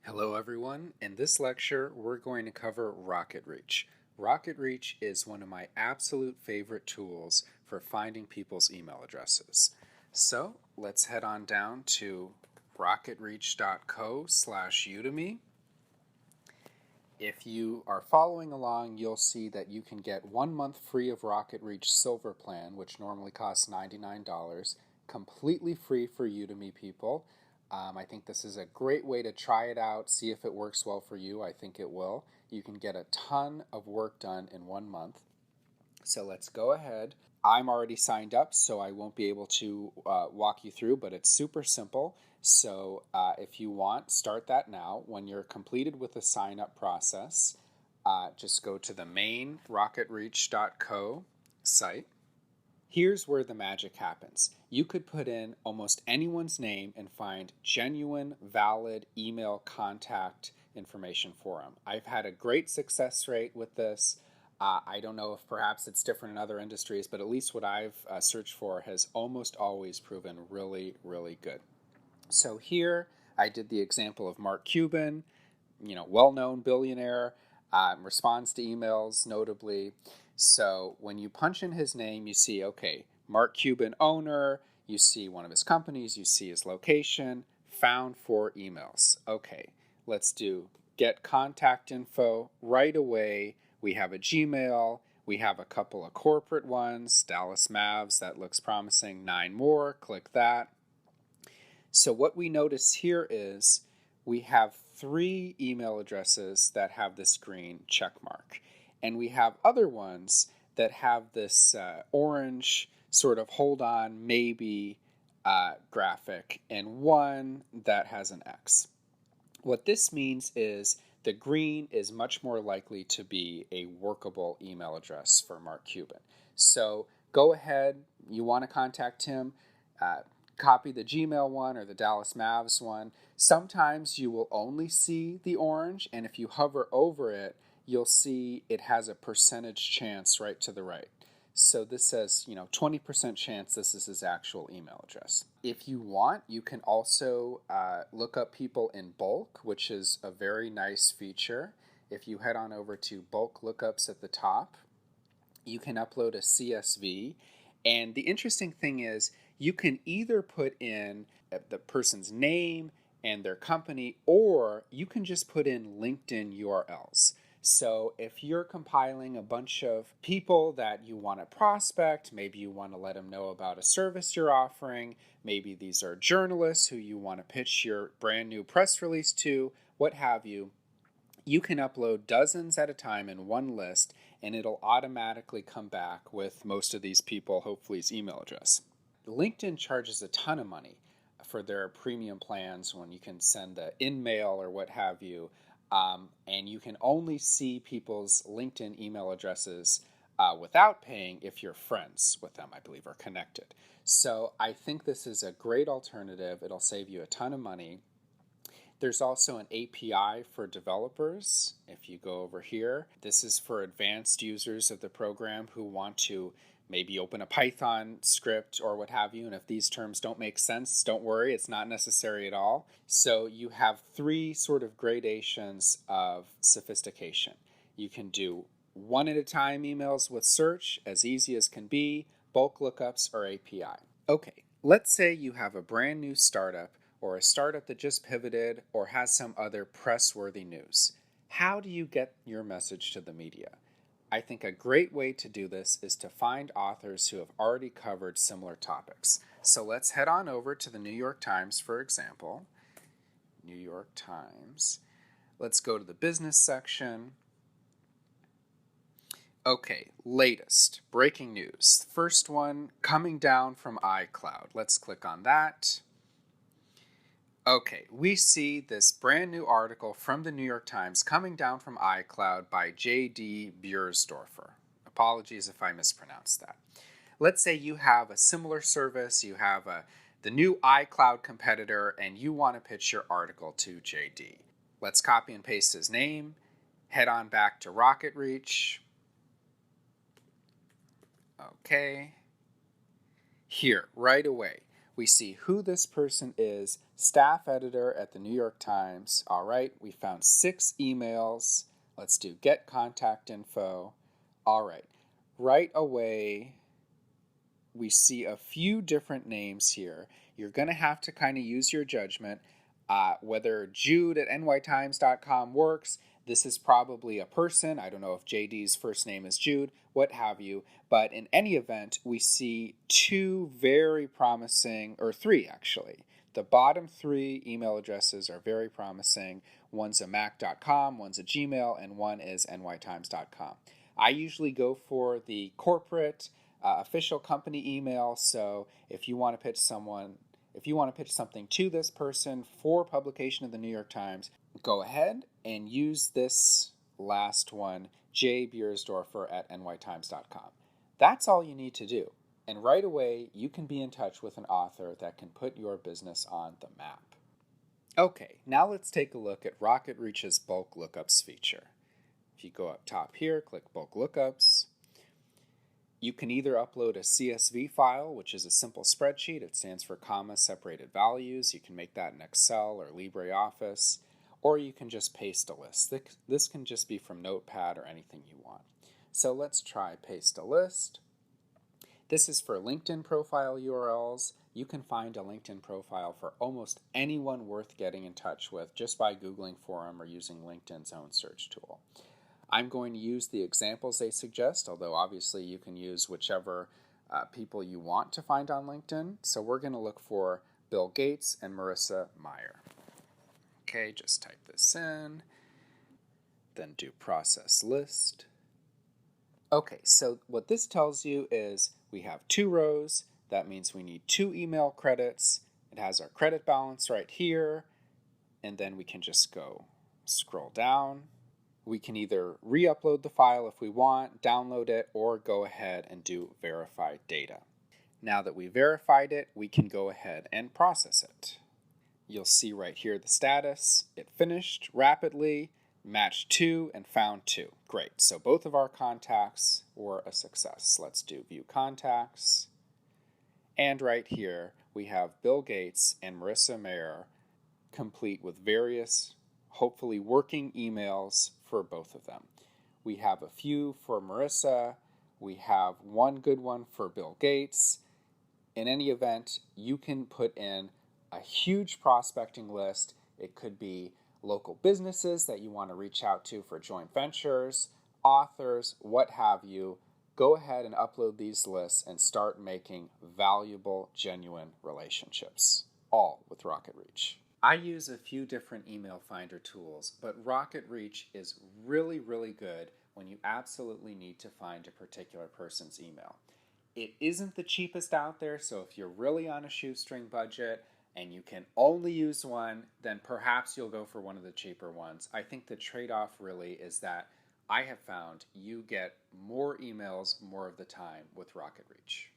Hello everyone. In this lecture, we're going to cover Rocketreach. Rocketreach is one of my absolute favorite tools for finding people's email addresses. So let's head on down to rocketreach.co/Udemy. If you are following along, you'll see that you can get 1 month free of Rocketreach Silver Plan, which normally costs $99, completely free for Udemy people. I think this is a great way to try it out, see if it works well for you. I think it will. You can get a ton of work done in 1 month. So let's go ahead. I'm already signed up, so I won't be able to walk you through, but it's super simple. So if you want, start that now. When you're completed with the sign up process, just go to the main rocketreach.co site. Here's where the magic happens. You could put in almost anyone's name and find genuine, valid email contact information for them. I've had a great success rate with this. I don't know if perhaps it's different in other industries, but at least what I've searched for has almost always proven really, really good. So here I did the example of Mark Cuban, well-known billionaire, responds to emails notably. So when you punch in his name, you see, okay, Mark Cuban owner, you see one of his companies, you see his location, found 4 emails. Okay, let's do get contact info right away. We have a Gmail, we have a couple of corporate ones, Dallas Mavs, that looks promising, 9 more, click that. So what we notice here is we have 3 email addresses that have this green check mark. And we have other ones that have this orange sort of hold on, maybe graphic, and one that has an X. What this means is the green is much more likely to be a workable email address for Mark Cuban. So go ahead, you want to contact him, copy the Gmail one or the Dallas Mavs one. Sometimes you will only see the orange, and if you hover over it, you'll see it has a percentage chance right to the right. So this says, 20% chance this is his actual email address. If you want, you can also look up people in bulk, which is a very nice feature. If you head on over to bulk lookups at the top, you can upload a CSV. And the interesting thing is you can either put in the person's name and their company, or you can just put in LinkedIn URLs. So if you're compiling a bunch of people that you want to prospect, maybe you want to let them know about a service you're offering, maybe these are journalists who you want to pitch your brand new press release to, what have you, you can upload dozens at a time in one list, and it'll automatically come back with most of these people, hopefully's email address. LinkedIn charges a ton of money for their premium plans when you can send the in-mail or what have you. And you can only see people's LinkedIn email addresses without paying if you're friends with them, I believe, or connected. So I think this is a great alternative. It'll save you a ton of money. There's also an API for developers. If you go over here, this is for advanced users of the program who want to maybe open a Python script or what have you. And if these terms don't make sense, don't worry, it's not necessary at all. So you have 3 sort of gradations of sophistication. You can do one at a time emails with search, as easy as can be, bulk lookups, or API. Okay, let's say you have a brand new startup or a startup that just pivoted or has some other press-worthy news. How do you get your message to the media? I think a great way to do this is to find authors who have already covered similar topics. So let's head on over to the New York Times, for example. New York Times. Let's go to the business section. Okay, latest, breaking news. First one, coming down from iCloud. Let's click on that. Okay, we see this brand new article from the New York Times coming down from iCloud by J.D. Biersdorfer. Apologies if I mispronounced that. Let's say you have a similar service, you have the new iCloud competitor, and you want to pitch your article to J.D. Let's copy and paste his name, head on back to Rocketreach. Okay. Here, right away, We see who this person is, staff editor at the New York Times. All right, we found 6 emails. Let's do get contact info. All right, right away, we see a few different names here. You're going to have to kind of use your judgment. Whether Jude at nytimes.com works, this is probably a person. I don't know if JD's first name is Jude, what have you. But in any event, we see 2 very promising, or 3 actually. The bottom 3 email addresses are very promising. One's a mac.com, one's a Gmail, and one is nytimes.com. I usually go for the corporate official company email. So if you want to pitch something to this person for publication in the New York Times, go ahead and use this last one, jbiersdorfer at nytimes.com. That's all you need to do. And right away, you can be in touch with an author that can put your business on the map. Okay, now let's take a look at Rocketreach's bulk lookups feature. If you go up top here, click bulk lookups. You can either upload a CSV file, which is a simple spreadsheet. It stands for comma separated values. You can make that in Excel or LibreOffice, or you can just paste a list. This can just be from Notepad or anything you want. So let's try paste a list. This is for LinkedIn profile URLs. You can find a LinkedIn profile for almost anyone worth getting in touch with just by Googling for them or using LinkedIn's own search tool. I'm going to use the examples they suggest, although obviously you can use whichever people you want to find on LinkedIn. So we're going to look for Bill Gates and Marissa Mayer. Okay, just type this in, then do process list. Okay, so what this tells you is we have 2 rows. That means we need 2 email credits. It has our credit balance right here, and then we can just go scroll down. We can either re-upload the file if we want, download it, or go ahead and do verified data. Now that we verified it, we can go ahead and process it. You'll see right here the status. It finished rapidly, matched 2, and found 2. Great, so both of our contacts were a success. Let's do view contacts. And right here, we have Bill Gates and Marissa Mayer complete with various, hopefully working emails for both of them. We have a few for Marissa. We have one good one for Bill Gates. In any event, you can put in a huge prospecting list. It could be local businesses that you want to reach out to for joint ventures, authors, what have you. Go ahead and upload these lists and start making valuable, genuine relationships, all with Rocketreach. I use a few different email finder tools, but Rocketreach is really, really good when you absolutely need to find a particular person's email. It isn't the cheapest out there, so if you're really on a shoestring budget and you can only use one, then perhaps you'll go for one of the cheaper ones. I think the trade-off really is that I have found you get more emails more of the time with Rocketreach.